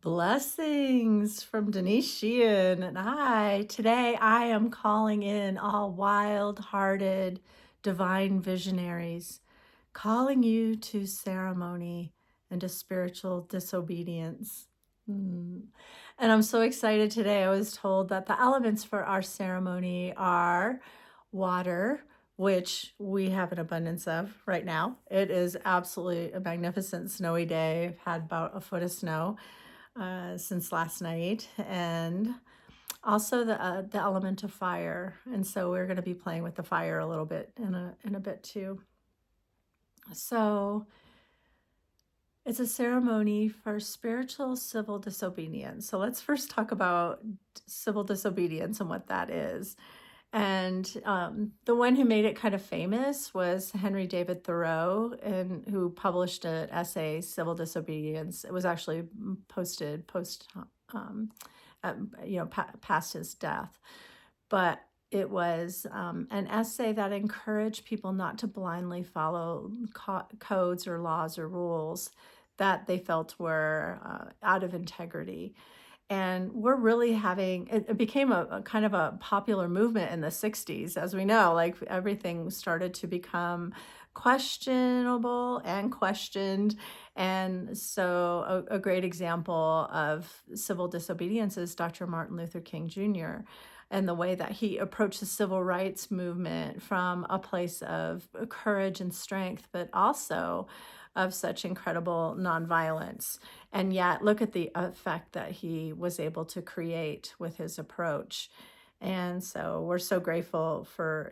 Blessings from Denise Sheehan. And today I am calling in all wild hearted divine visionaries, calling you to ceremony and to spiritual disobedience. Mm. And I'm so excited today. I was told that the elements for our ceremony are water, which we have an abundance of right now. It is absolutely a magnificent snowy day. I've had about a foot of snow since last night, and also the element of fire. And so we're going to be playing with the fire a little bit in a bit too. So it's a ceremony for spiritual civil disobedience. So let's first talk about civil disobedience and what that is. And the one who made it kind of famous was Henry David Thoreau, and who published an essay, Civil Disobedience. It was actually posted um, past his death. But it was an essay that encouraged people not to blindly follow codes or laws or rules that they felt were out of integrity. And we're really having it became a kind of a popular movement in the 60s. As we know, like everything started to become questionable and questioned. And so a great example of civil disobedience is Dr. Martin Luther King Jr. and the way that he approached the civil rights movement from a place of courage and strength, but also of such incredible nonviolence. And yet, look at the effect that he was able to create with his approach. And so we're so grateful for,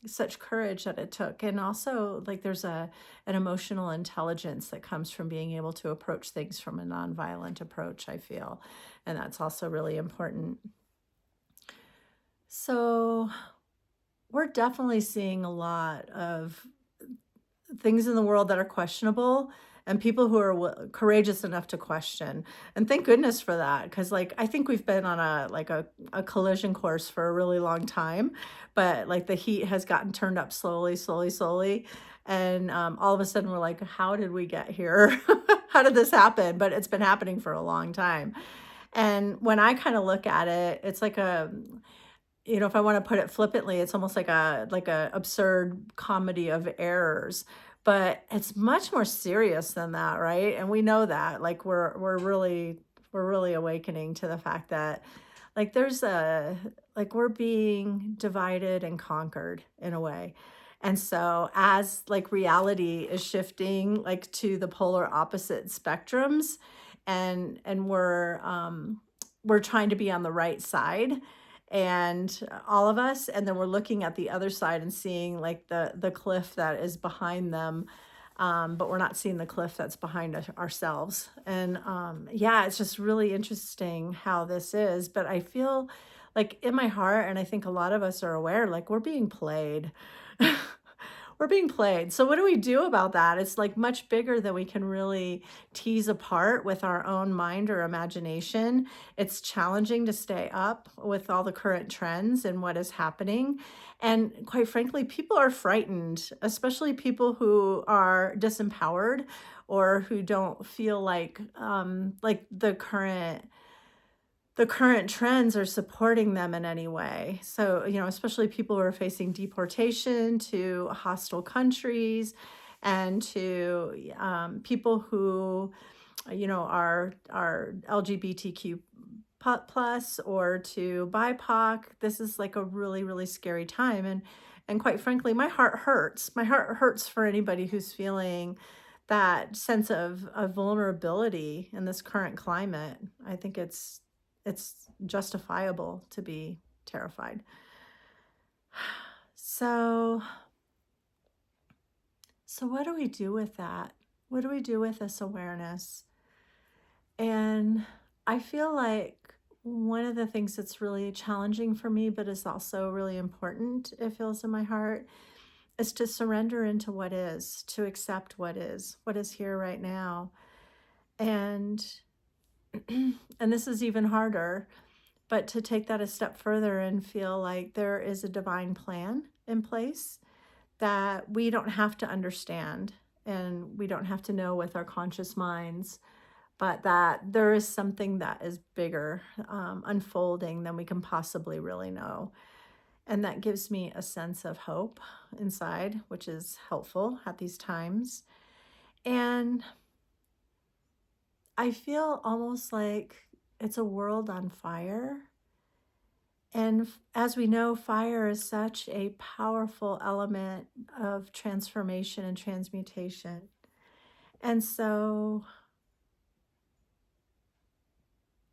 such courage that it took. And also, like, there's an emotional intelligence that comes from being able to approach things from a nonviolent approach, I feel. And that's also really important. So we're definitely seeing a lot of things in the world that are questionable, and people who are courageous enough to question. And thank goodness for that, because like I think we've been on a collision course for a really long time, but like the heat has gotten turned up slowly, and all of a sudden we're like, how did we get here? How did this happen? But it's been happening for a long time. And when I kind of look at it, it's like if I want to put it flippantly, it's almost like a absurd comedy of errors. But it's much more serious than that, right? And we know that. Like we're really awakening to the fact that like we're being divided and conquered in a way. And so as like reality is shifting like to the polar opposite spectrums, and we're trying to be on the right side, and all of us, and then we're looking at the other side and seeing like the cliff that is behind them, but we're not seeing the cliff that's behind ourselves. And yeah, it's just really interesting how this is. But I feel like in my heart, and I think a lot of us are aware, like we're being played. We're being played. So what do we do about that? It's like much bigger than we can really tease apart with our own mind or imagination. It's challenging to stay up with all the current trends and what is happening. And quite frankly, people are frightened, especially people who are disempowered or who don't feel like the current trends are supporting them in any way. So, especially people who are facing deportation to hostile countries, and to people who, are LGBTQ plus, or to BIPOC. This is like a really, really scary time. And quite frankly, my heart hurts. My heart hurts for anybody who's feeling that sense of vulnerability in this current climate. I think it's justifiable to be terrified. So what do we do with that? What do we do with this awareness? And I feel like one of the things that's really challenging for me, but is also really important, it feels in my heart, is to surrender into what is, to accept what is here right now. And and this is even harder, but to take that a step further and feel like there is a divine plan in place that we don't have to understand, and we don't have to know with our conscious minds, but that there is something that is bigger, unfolding than we can possibly really know. And that gives me a sense of hope inside, which is helpful at these times. And I feel almost like it's a world on fire. And as we know, fire is such a powerful element of transformation and transmutation. And so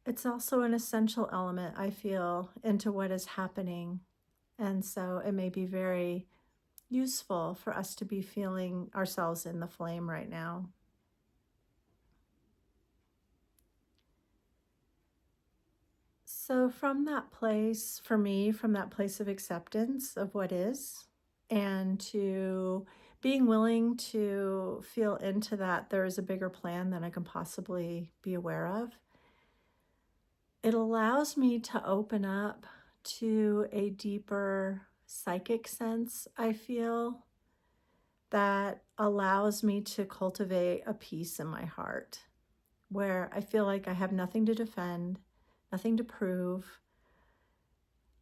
it's also an essential element, I feel, into what is happening. And so it may be very useful for us to be feeling ourselves in the flame right now. So, from that place, for me, from that place of acceptance of what is, and to being willing to feel into that there is a bigger plan than I can possibly be aware of, it allows me to open up to a deeper psychic sense, I feel, that allows me to cultivate a peace in my heart where I feel like I have nothing to defend, nothing to prove.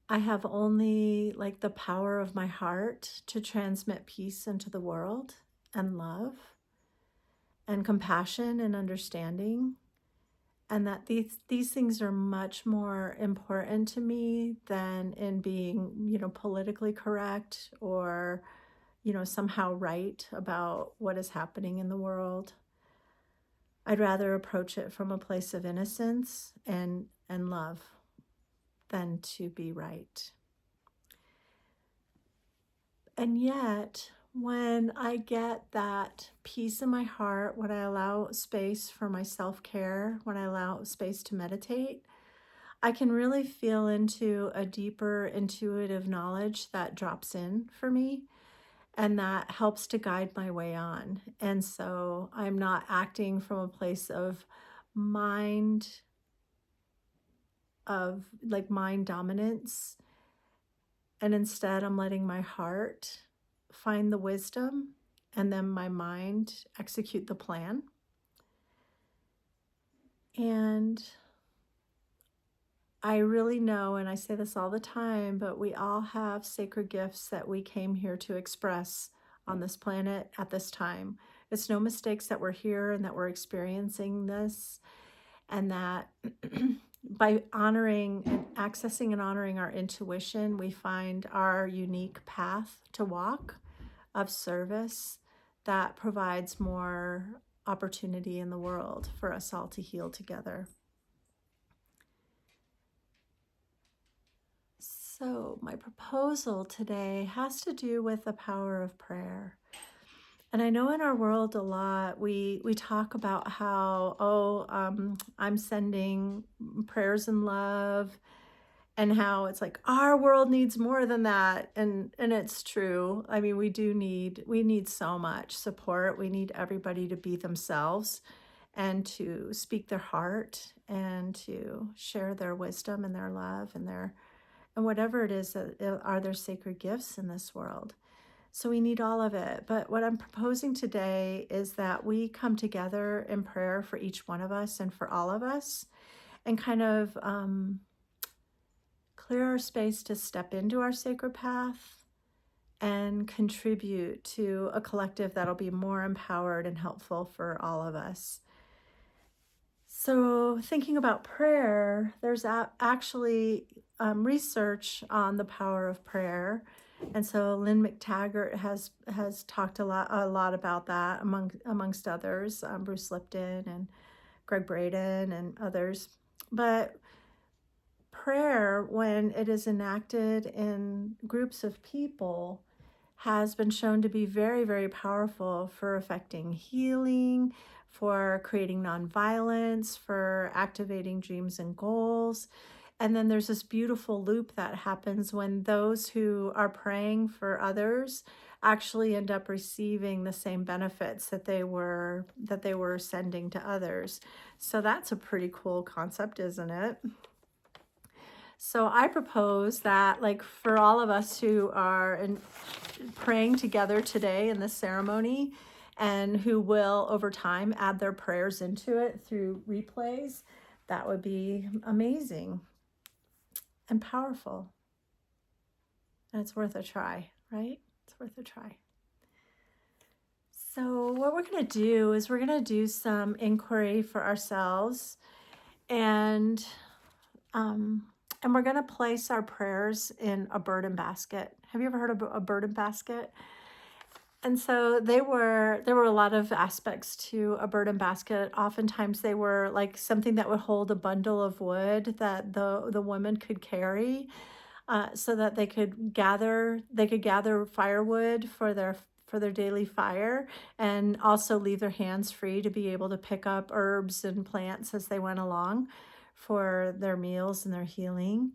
I have only like the power of my heart to transmit peace into the world and love and compassion and understanding. And that these things are much more important to me than in being, politically correct or, somehow right about what is happening in the world. I'd rather approach it from a place of innocence and love than to be right. And yet, when I get that peace in my heart, when I allow space for my self-care, when I allow space to meditate, I can really feel into a deeper intuitive knowledge that drops in for me and that helps to guide my way on. And so I'm not acting from a place of mind, of like mind dominance. And instead, I'm letting my heart find the wisdom and then my mind execute the plan. And I really know, and I say this all the time, but we all have sacred gifts that we came here to express on this planet at this time. It's no mistakes that we're here and that we're experiencing this, and that by honoring and accessing and honoring our intuition, we find our unique path to walk of service that provides more opportunity in the world for us all to heal together. So, my proposal today has to do with the power of prayer. And I know in our world a lot, we talk about how, I'm sending prayers and love, and how it's like our world needs more than that. And it's true. I mean, we need so much support. We need everybody to be themselves and to speak their heart and to share their wisdom and their love and whatever it is that are their sacred gifts in this world. So we need all of it. But what I'm proposing today is that we come together in prayer for each one of us and for all of us and kind of clear our space to step into our sacred path and contribute to a collective that'll be more empowered and helpful for all of us. So, thinking about prayer, there's actually research on the power of prayer, and so Lynn McTaggart has talked a lot about that amongst others, Bruce Lipton and Greg Braden and others. But prayer, when it is enacted in groups of people, has been shown to be very, very powerful for affecting healing, for creating nonviolence, for activating dreams and goals. And then there's this beautiful loop that happens when those who are praying for others actually end up receiving the same benefits that they were sending to others. So that's a pretty cool concept, isn't it? So I propose that, like, for all of us who are praying together today in this ceremony, and who will over time add their prayers into it through replays, that would be amazing and powerful. And it's worth a try, right? It's worth a try. So what we're going to do is we're going to do some inquiry for ourselves, and um, we're going to place our prayers in a burden basket. Have you ever heard of a burden basket? And so there were a lot of aspects to a burden basket. Oftentimes they were like something that would hold a bundle of wood that the women could carry, so that they could gather firewood for their daily fire, and also leave their hands free to be able to pick up herbs and plants as they went along for their meals and their healing.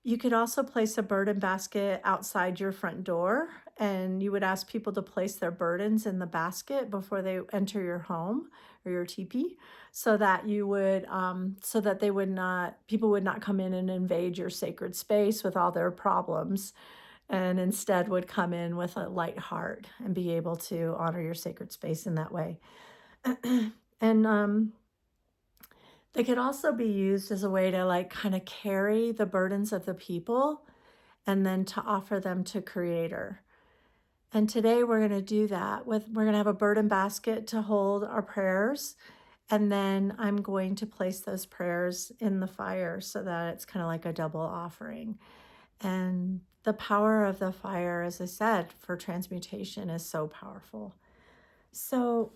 You could also place a burden basket outside your front door, and you would ask people to place their burdens in the basket before they enter your home or your teepee, so that people would not come in and invade your sacred space with all their problems, and instead would come in with a light heart and be able to honor your sacred space in that way. And they could also be used as a way to like kind of carry the burdens of the people and then to offer them to Creator. And today we're going to do that. We're going to have a burden basket to hold our prayers, and then I'm going to place those prayers in the fire so that it's kind of like a double offering. And the power of the fire, as I said, for transmutation is so powerful. So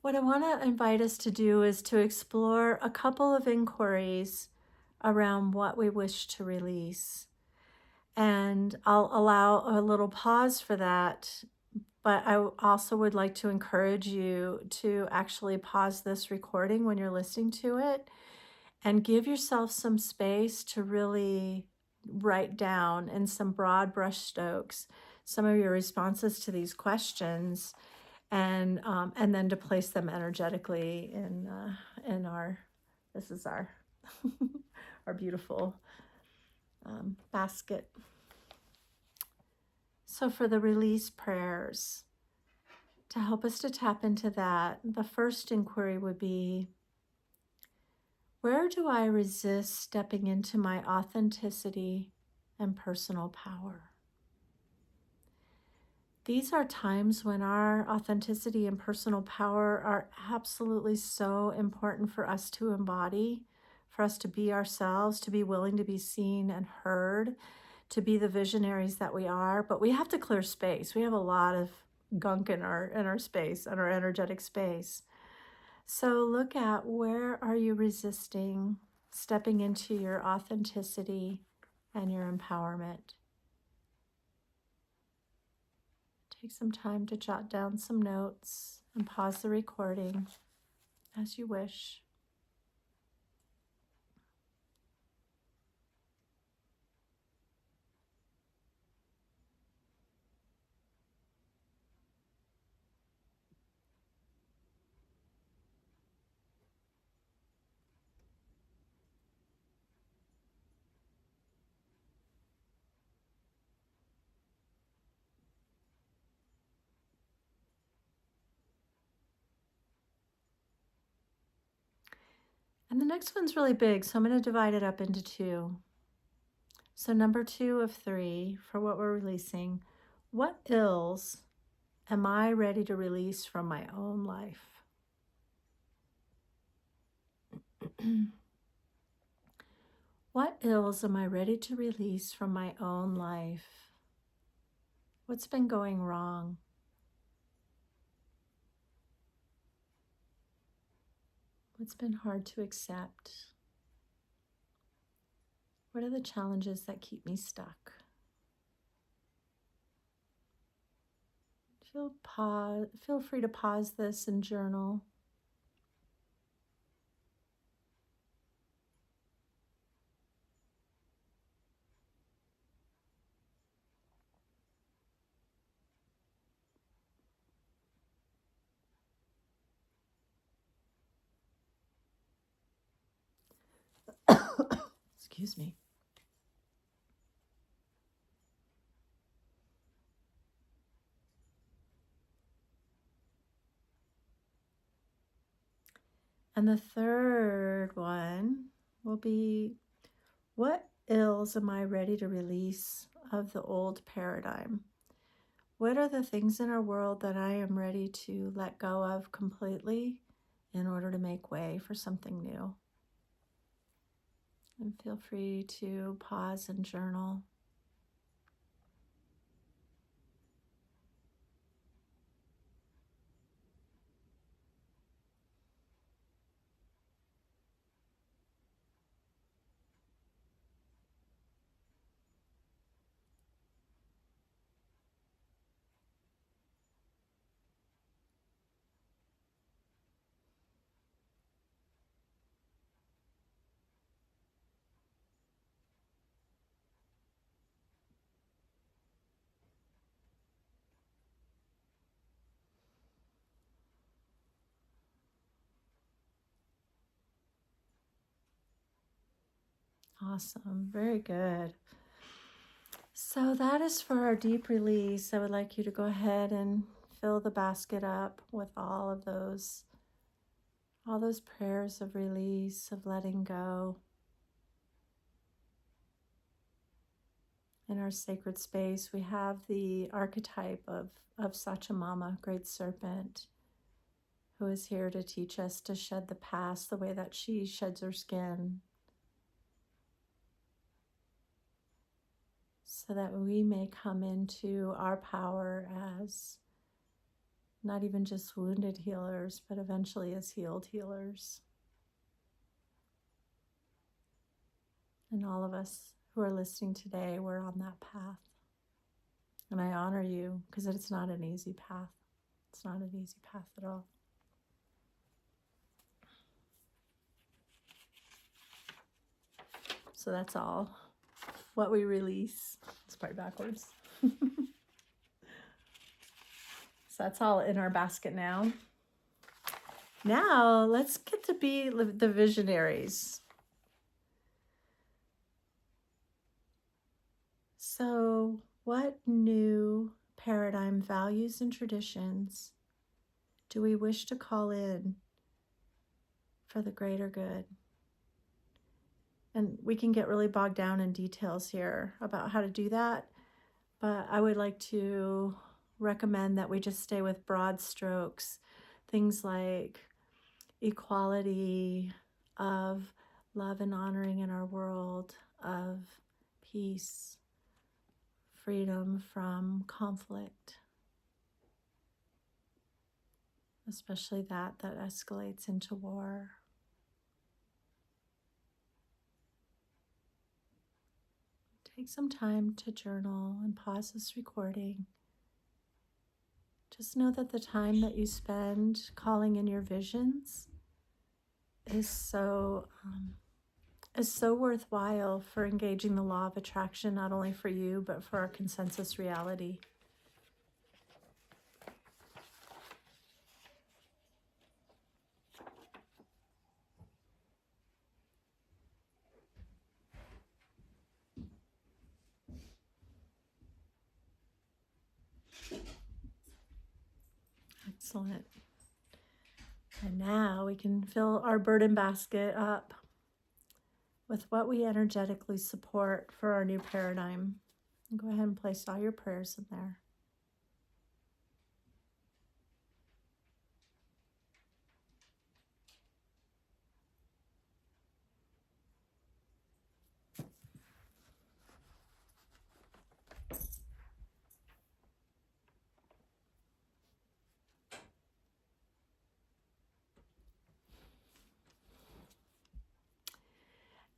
what I want to invite us to do is to explore a couple of inquiries around what we wish to release. And I'll allow a little pause for that, but I also would like to encourage you to actually pause this recording when you're listening to it and give yourself some space to really write down in some broad brushstrokes some of your responses to these questions, and then to place them energetically in our our beautiful basket. So for the release prayers, to help us to tap into that, the first inquiry would be, where do I resist stepping into my authenticity and personal power? These are times when our authenticity and personal power are absolutely so important for us to embody, for us to be ourselves, to be willing to be seen and heard, to be the visionaries that we are. But we have to clear space. We have a lot of gunk in our space, in our energetic space. So look at, where are you resisting stepping into your authenticity and your empowerment? Take some time to jot down some notes and pause the recording as you wish. And the next one's really big, so I'm going to divide it up into two. So number 2 of 3 for what we're releasing. What ills am I ready to release from my own life? What ills am I ready to release from my own life? What's been going wrong? What's been hard to accept? What are the challenges that keep me stuck? Feel free to pause this and journal. Excuse me. And the third one will be, what ills am I ready to release of the old paradigm? What are the things in our world that I am ready to let go of completely in order to make way for something new? And feel free to pause and journal. Awesome. Very good. So that is for our deep release. I would like you to go ahead and fill the basket up with all those prayers of release, of letting go. In our sacred space, we have the archetype of Sachamama, Great Serpent, who is here to teach us to shed the past the way that she sheds her skin, so that we may come into our power as not even just wounded healers, but eventually as healed healers. And all of us who are listening today, we're on that path. And I honor you because it's not an easy path. It's not an easy path at all. So that's all what we release. It's probably backwards. So that's all in our basket now. Now let's get to be the visionaries. So, what new paradigm, values, and traditions do we wish to call in for the greater good? And we can get really bogged down in details here about how to do that, but I would like to recommend that we just stay with broad strokes, things like equality, of love and honoring in our world, of peace, freedom from conflict, especially that escalates into war. Take some time to journal and pause this recording. Just know that the time that you spend calling in your visions is so worthwhile for engaging the law of attraction, not only for you, but for our consensus reality. Excellent. And now we can fill our burden basket up with what we energetically support for our new paradigm. And go ahead and place all your prayers in there.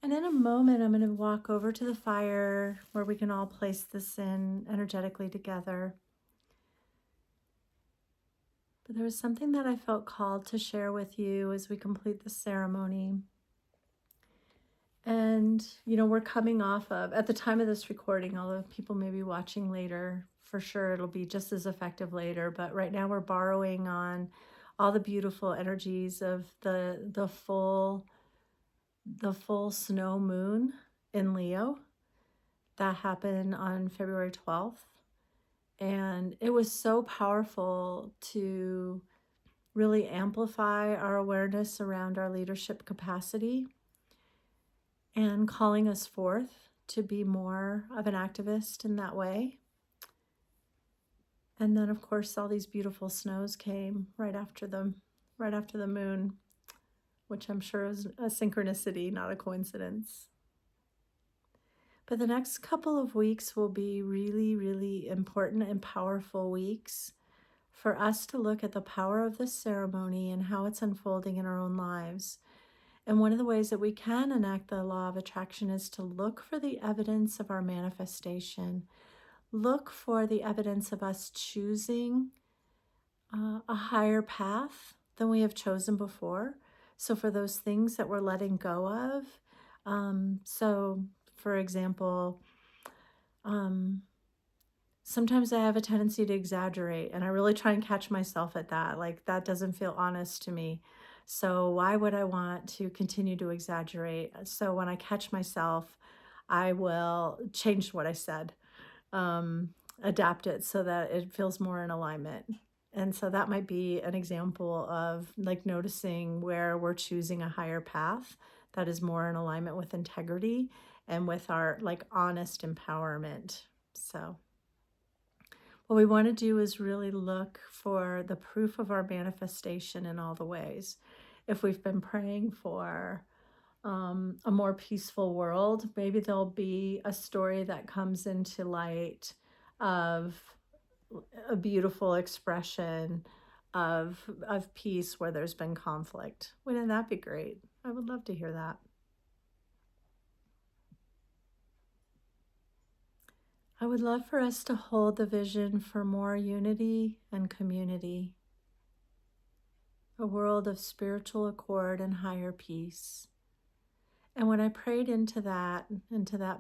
And in a moment, I'm going to walk over to the fire where we can all place this in energetically together. But there was something that I felt called to share with you as we complete the ceremony. And, we're coming off of, at the time of this recording, although people may be watching later, for sure it'll be just as effective later. But right now we're borrowing on all the beautiful energies of the full snow moon in Leo that happened on February 12th. And it was so powerful to really amplify our awareness around our leadership capacity and calling us forth to be more of an activist in that way. And then, of course, all these beautiful snows came right after the moon, which I'm sure is a synchronicity, not a coincidence. But the next couple of weeks will be really, really important and powerful weeks for us to look at the power of this ceremony and how it's unfolding in our own lives. And one of the ways that we can enact the law of attraction is to look for the evidence of our manifestation. Look for the evidence of us choosing a higher path than we have chosen before. So for those things that we're letting go of, so for example, sometimes I have a tendency to exaggerate, and I really try and catch myself at that. Like, that doesn't feel honest to me. So why would I want to continue to exaggerate? So when I catch myself, I will change what I said, adapt it so that it feels more in alignment. And so that might be an example of like noticing where we're choosing a higher path that is more in alignment with integrity and with our like honest empowerment. So what we want to do is really look for the proof of our manifestation in all the ways. If we've been praying for a more peaceful world, maybe there'll be a story that comes into light of a beautiful expression of peace where there's been conflict. Wouldn't that be great? I would love to hear that. I would love for us to hold the vision for more unity and community, a world of spiritual accord and higher peace. And when I prayed into that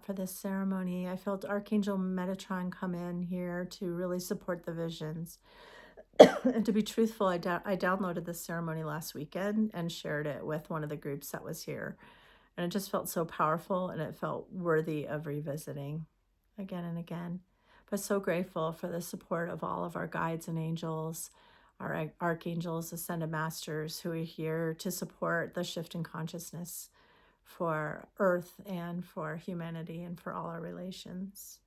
for this ceremony, I felt Archangel Metatron come in here to really support the visions. And to be truthful, I downloaded this ceremony last weekend and shared it with one of the groups that was here. And it just felt so powerful, and it felt worthy of revisiting again and again. But so grateful for the support of all of our guides and angels, our archangels, ascended masters who are here to support the shift in consciousness for Earth and for humanity and for all our relations.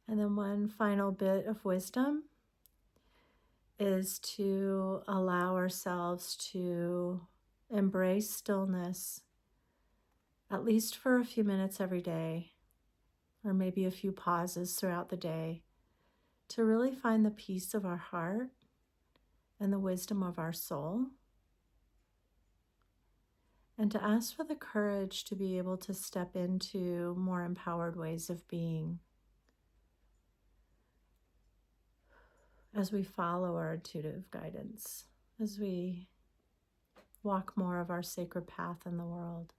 And then one final bit of wisdom is to allow ourselves to embrace stillness, at least for a few minutes every day, or maybe a few pauses throughout the day, to really find the peace of our heart and the wisdom of our soul, and to ask for the courage to be able to step into more empowered ways of being as we follow our intuitive guidance, as we walk more of our sacred path in the world.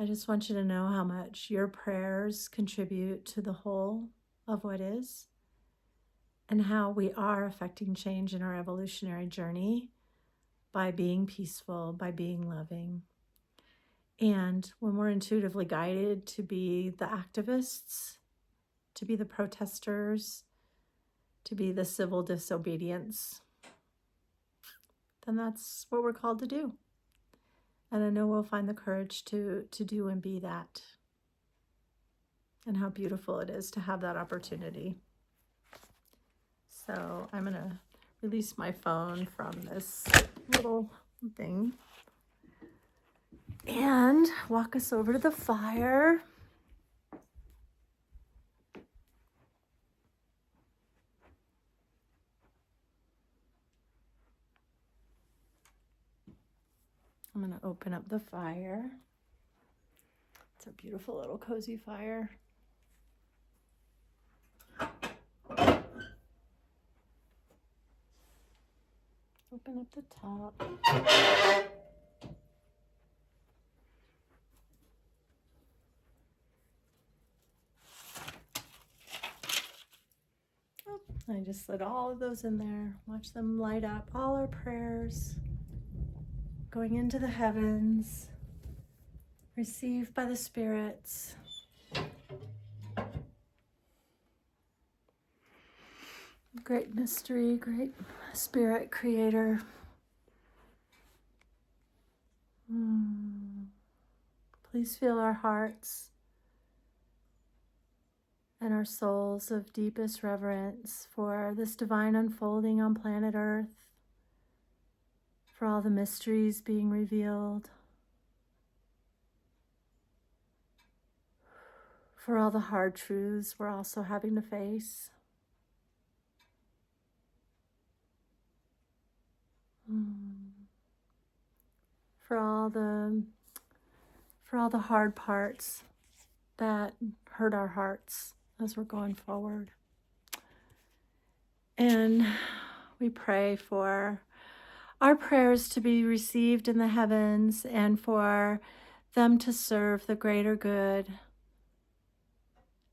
I just want you to know how much your prayers contribute to the whole of what is, and how we are affecting change in our evolutionary journey by being peaceful, by being loving. And when we're intuitively guided to be the activists, to be the protesters, to be the civil disobedience, then that's what we're called to do. And I know we'll find the courage to do and be that. And how beautiful it is to have that opportunity. So I'm going to release my phone from this little thing and walk us over to the fire. I'm going to open up the fire. It's a beautiful little cozy fire. Open up the top. Oh, I just slid all of those in there. Watch them light up. All our prayers going into the heavens, received by the spirits. Great mystery, great spirit creator. Please fill our hearts and our souls of deepest reverence for this divine unfolding on planet Earth, for all the mysteries being revealed, for all the hard truths we're also having to face. For all the hard parts that hurt our hearts as we're going forward. And we pray for our prayers to be received in the heavens and for them to serve the greater good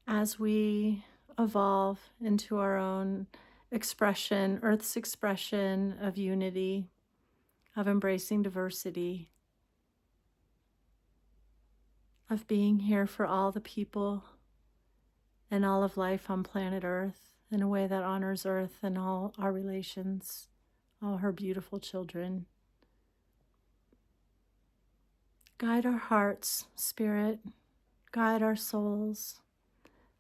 as we evolve into our own expression, Earth's expression of unity, of embracing diversity, of being here for all the people and all of life on planet Earth in a way that honors Earth and all our relations, all her beautiful children. Guide our hearts, Spirit. Guide our souls.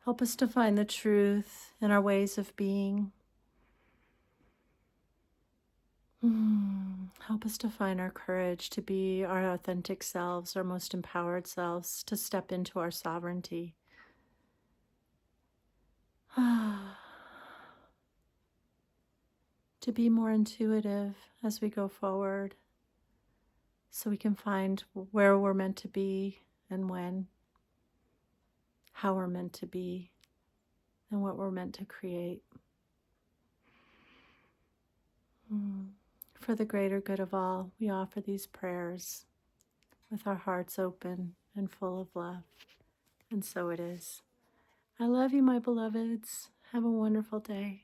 Help us to find the truth in our ways of being. Help us to find our courage to be our authentic selves, our most empowered selves, to step into our sovereignty. To be more intuitive as we go forward, so we can find where we're meant to be and when, how we're meant to be, and what we're meant to create. For the greater good of all, we offer these prayers with our hearts open and full of love. And so it is. I love you, my beloveds. Have a wonderful day.